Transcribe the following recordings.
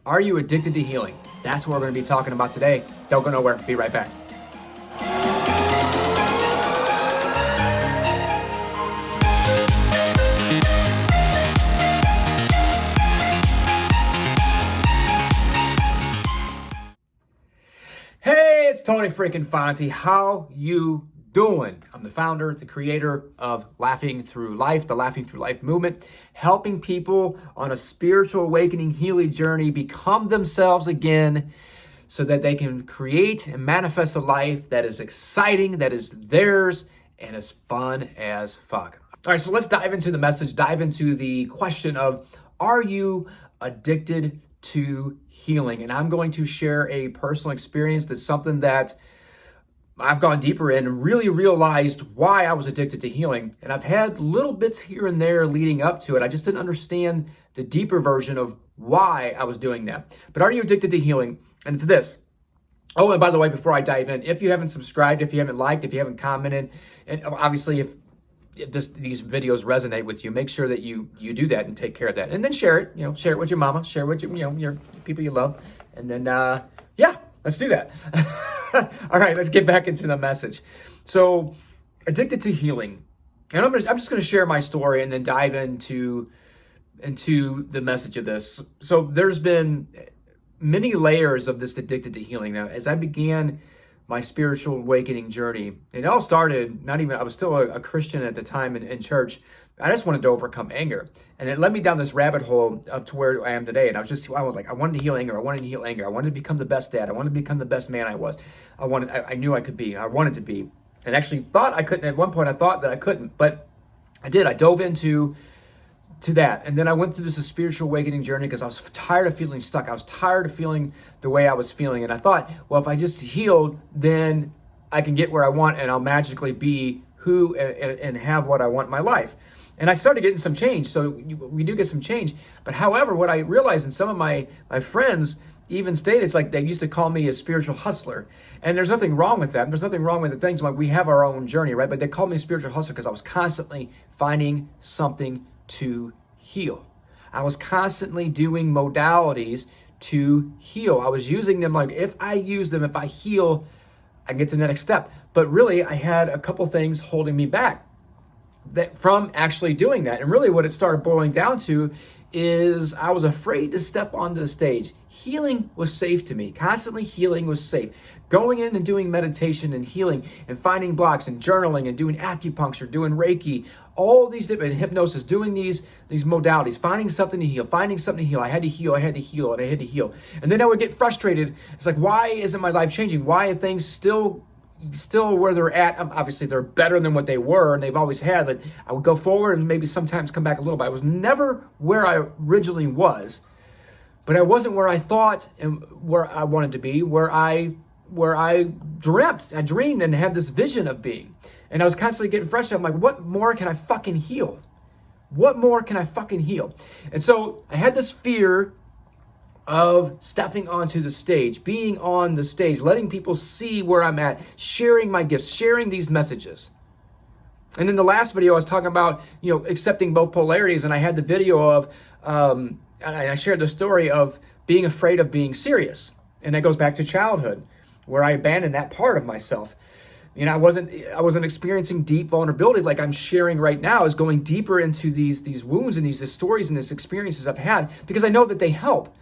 Are you addicted to healing? That's what we're going to be talking about today. Don't go nowhere. Be right back. Hey, it's Tony freaking Fonte. How you doing? I'm the founder, the creator of Laughing Through Life, the Laughing Through Life movement, helping people on a spiritual awakening healing journey become themselves again so that they can create and manifest a life that is exciting, that is theirs, and as fun as fuck. All right, so let's dive into the message, dive into the question of, are you addicted to healing? And I'm going to share a personal experience that's something that I've gone deeper in and really realized why I was addicted to healing. And I've had little bits here and there leading up to it. I just didn't understand the deeper version of why I was doing that. But are you addicted to healing? And it's this. Oh, and by the way, before I dive in, if you haven't subscribed, if you haven't liked, if you haven't commented, and obviously if these videos resonate with you, make sure that you do that and take care of that. And then share it, share it with your mama, share it with your people you love. And then, let's do that. All right, let's get back into the message. So, addicted to healing. And I'm just going to share my story and then dive into the message of this. So, there's been many layers of this addicted to healing. Now, as I began my spiritual awakening journey, it all started, I was still a Christian at the time in church. I just wanted to overcome anger. And it led me down this rabbit hole up to where I am today. And I wanted to heal anger. I wanted to heal anger. I wanted to become the best dad. I wanted to become the best man I was. I knew I could be. I wanted to be. And actually thought I couldn't. At one point I thought that I couldn't, but I did. I dove into that. And then I went through this spiritual awakening journey because I was tired of feeling stuck. I was tired of feeling the way I was feeling. And I thought, well, if I just healed, then I can get where I want and I'll magically be who and have what I want in my life. And I started getting some change. So we do get some change. But however, what I realized, and some of my friends even stated, it's like they used to call me a spiritual hustler. And there's nothing wrong with that. There's nothing wrong with the things. Like, we have our own journey, right? But they called me a spiritual hustler because I was constantly finding something to heal. I was constantly doing modalities to heal. I was using them like, if I use them, if I heal, I can get to the next step. But really, I had a couple things holding me back from actually doing that. And really what it started boiling down to is I was afraid to step onto the stage. Healing was safe to me. Constantly healing was safe. Going in and doing meditation and healing and finding blocks and journaling and doing acupuncture, doing reiki, all these different hypnosis, doing these modalities, finding something to heal. I had to heal, and I had to heal. And then I would get frustrated. It's like, why isn't my life changing? Why are things still where they're at? Obviously they're better than what they were and they've always had, but I would go forward and maybe sometimes come back a little bit. I was never where I originally was, but I wasn't where I thought and where I wanted to be, where I dreamed and had this vision of being. And I was constantly getting frustrated. I'm like, what more can I fucking heal? What more can I fucking heal? And so I had this fear of stepping onto the stage, being on the stage, letting people see where I'm at, sharing my gifts, sharing these messages. And in the last video, I was talking about, accepting both polarities. And I had the video of, I shared the story of being afraid of being serious. And that goes back to childhood, where I abandoned that part of myself. I wasn't experiencing deep vulnerability like I'm sharing right now, is going deeper into these wounds and these stories and these experiences I've had, because I know that they help.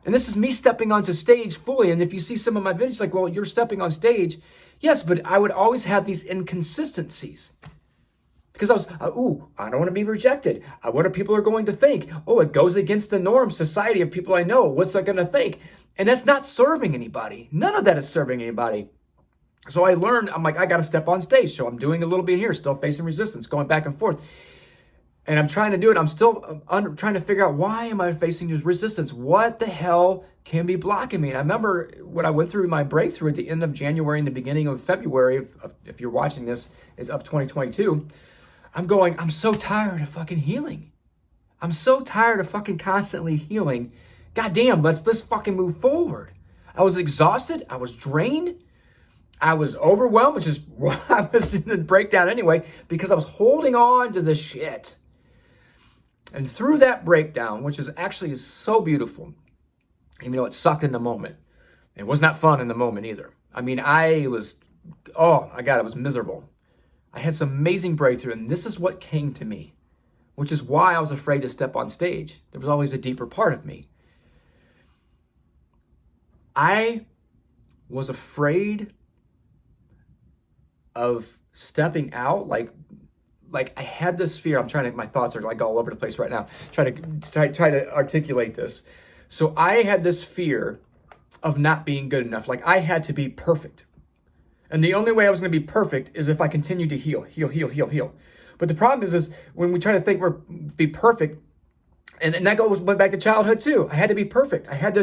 And this is me stepping onto stage fully. And if you see some of my videos, like, well, you're stepping on stage. Yes, but I would always have these inconsistencies. Because I don't want to be rejected. What are people are going to think? Oh, it goes against the norm, society of people I know. What's that going to think? And that's not serving anybody. None of that is serving anybody. So I learned, I'm like, I got to step on stage. So I'm doing a little bit here, still facing resistance, going back and forth. And I'm trying to do it. I'm still trying to figure out, why am I facing this resistance? What the hell can be blocking me? And I remember when I went through my breakthrough at the end of January and the beginning of February, if you're watching this, is of 2022. I'm so tired of fucking healing. I'm so tired of fucking constantly healing. God damn, let's fucking move forward. I was exhausted. I was drained. I was overwhelmed, which is why I was in the breakdown anyway, because I was holding on to the shit. And through that breakdown, which is actually so beautiful, even though it sucked in the moment. It was not fun in the moment either. I mean, oh my God, it was miserable. I had some amazing breakthrough, and this is what came to me, which is why I was afraid to step on stage. There was always a deeper part of me. I was afraid of stepping out, like I had this fear. My thoughts are like all over the place right now. Try to articulate this. So I had this fear of not being good enough. Like I had to be perfect. And the only way I was going to be perfect is if I continued to heal. But the problem is when we try to think be perfect, and that went back to childhood too. I had to be perfect. I had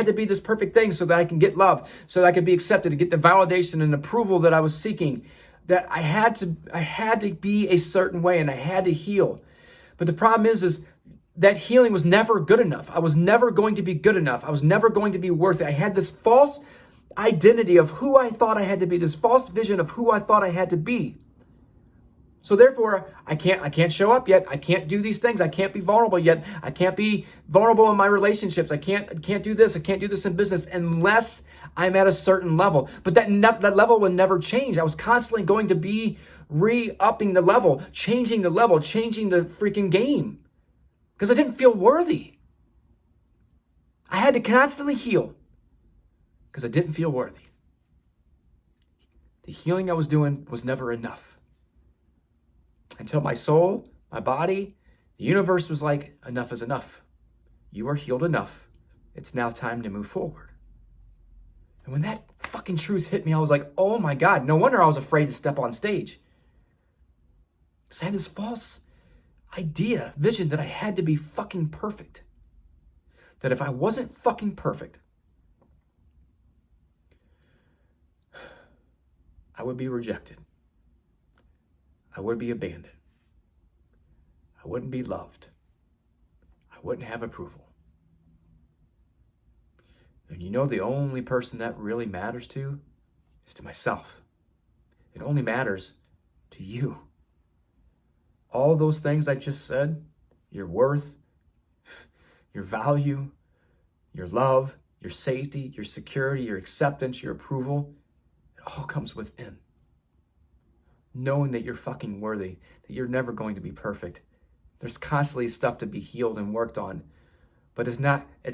to be this perfect thing so that I can get love, so that I could be accepted, to get the validation and approval that I was seeking. That I had to be a certain way, and I had to heal. But the problem is that healing was never good enough. I was never going to be good enough. I was never going to be worth it. I had this false identity of who I thought I had to be, this false vision of who I thought I had to be. So therefore, I can't show up yet. I can't do these things. I can't be vulnerable yet. I can't be vulnerable in my relationships. I can't do this. I can't do this in business unless I'm at a certain level. But that level would never change. I was constantly going to be re-upping the level, changing the freaking game. Because I didn't feel worthy. I had to constantly heal because I didn't feel worthy. The healing I was doing was never enough. Until my soul, my body, the universe was like, enough is enough. You are healed enough. It's now time to move forward. And when that fucking truth hit me, I was like, oh my God, no wonder I was afraid to step on stage. Because I had this false vision that I had to be fucking perfect. That if I wasn't fucking perfect, I would be rejected. I would be abandoned. I wouldn't be loved. I wouldn't have approval. And you know, the only person that really matters to is to myself. It only matters to you. All those things I just said, your worth, your value, your love, your safety, your security, your acceptance, your approval, it all comes within. Knowing that you're fucking worthy, that you're never going to be perfect. There's constantly stuff to be healed and worked on. But it's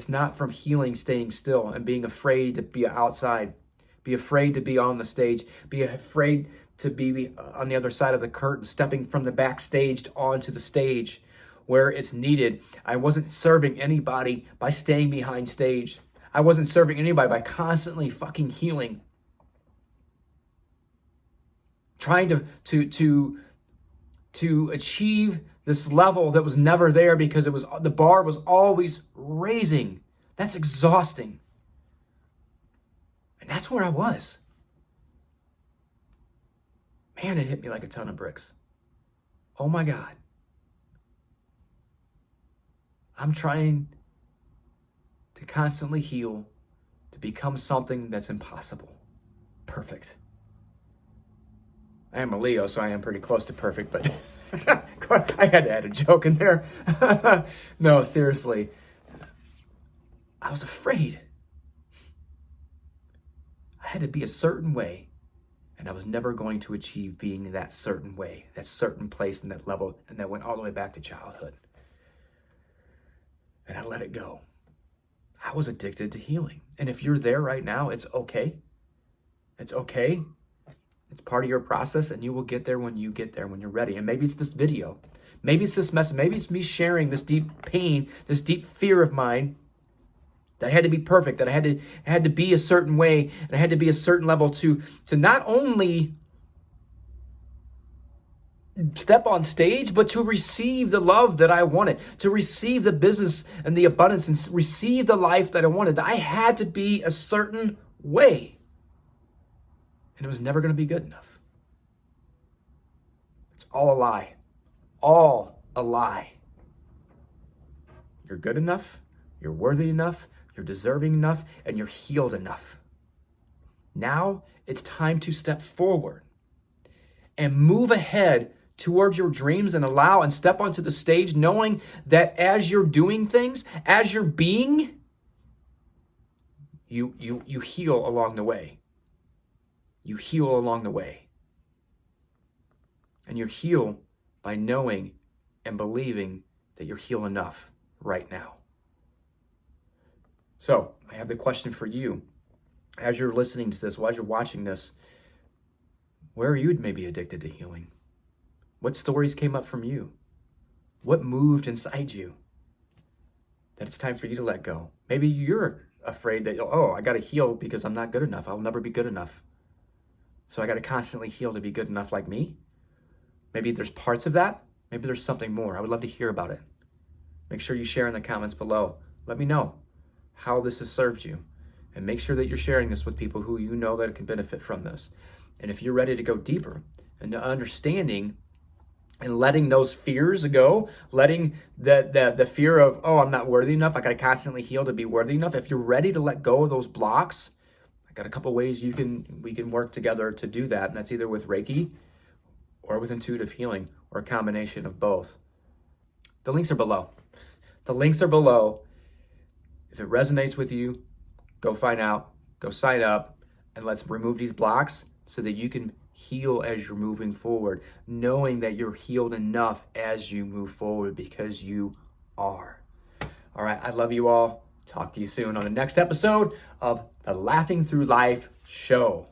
not from healing, staying still and being afraid to be outside, be afraid to be on the stage, be afraid to be on the other side of the curtain, stepping from the backstage onto the stage where it's needed. I wasn't serving anybody by staying behind stage. I wasn't serving anybody by constantly fucking healing. Trying to achieve this level that was never there because the bar was always raising. That's exhausting. And that's where I was. Man, it hit me like a ton of bricks. Oh my God. I'm trying to constantly heal to become something that's impossible. Perfect. I am a Leo, so I am pretty close to perfect, but I had to add a joke in there. No, seriously. I was afraid. I had to be a certain way, and I was never going to achieve being that certain way, that certain place and that level, and that went all the way back to childhood. And I let it go. I was addicted to healing. And if you're there right now, it's okay. It's okay. It's part of your process, and you will get there when you get there, when you're ready. And maybe it's this video. Maybe it's this message. Maybe it's me sharing this deep pain, this deep fear of mine that I had to be perfect, that I had to be a certain way, and I had to be a certain level to not only step on stage, but to receive the love that I wanted, to receive the business and the abundance and receive the life that I wanted. I had to be a certain way. And it was never going to be good enough. It's all a lie. All a lie. You're good enough, you're worthy enough, you're deserving enough, and you're healed enough. Now it's time to step forward and move ahead towards your dreams and allow and step onto the stage knowing that as you're doing things, as you're being, you heal along the way. You heal along the way. And you heal by knowing and believing that you're healed enough right now. So I have the question for you. As you're listening to this, while you're watching this, where are you maybe addicted to healing? What stories came up from you? What moved inside you that it's time for you to let go? Maybe you're afraid that, oh, I got to heal because I'm not good enough. I'll never be good enough. So I got to constantly heal to be good enough like me. Maybe there's parts of that. Maybe there's something more. I would love to hear about it. Make sure you share in the comments below. Let me know how this has served you. And make sure that you're sharing this with people who you know that can benefit from this. And if you're ready to go deeper into understanding and letting those fears go, letting the fear of, oh, I'm not worthy enough, I got to constantly heal to be worthy enough. If you're ready to let go of those blocks, I got a couple ways we can work together to do that. And that's either with Reiki or with intuitive healing, or a combination of both. The links are below. The links are below. If it resonates with you, go find out, go sign up, and let's remove these blocks so that you can heal as you're moving forward, knowing that you're healed enough as you move forward, because you are. All right, I love you all. Talk to you soon on the next episode of the Laughing Through Life show.